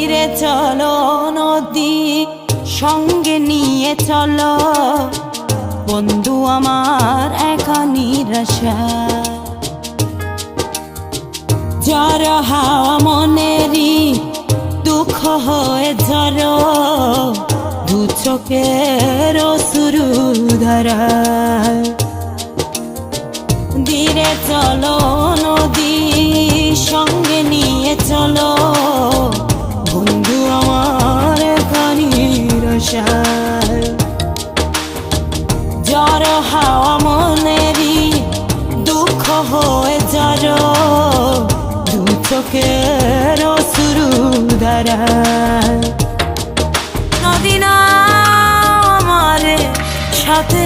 ধীরে চলো নদী সঙ্গে নিয়ে চলো বন্ধু আমার একা নিরাশা ঝড় হাওয়া মনেরই দুঃখ হয়ে ঝড় দু চোখের শুরু ধারা ধীরে চলো নদী সঙ্গে নিয়ে চলো বন্ধু আমার কানির ঝড় হাওয়া মনেরই দুঃখ হয়ে যার দু চোখের শুরু ধারা নদী না আমার সাথে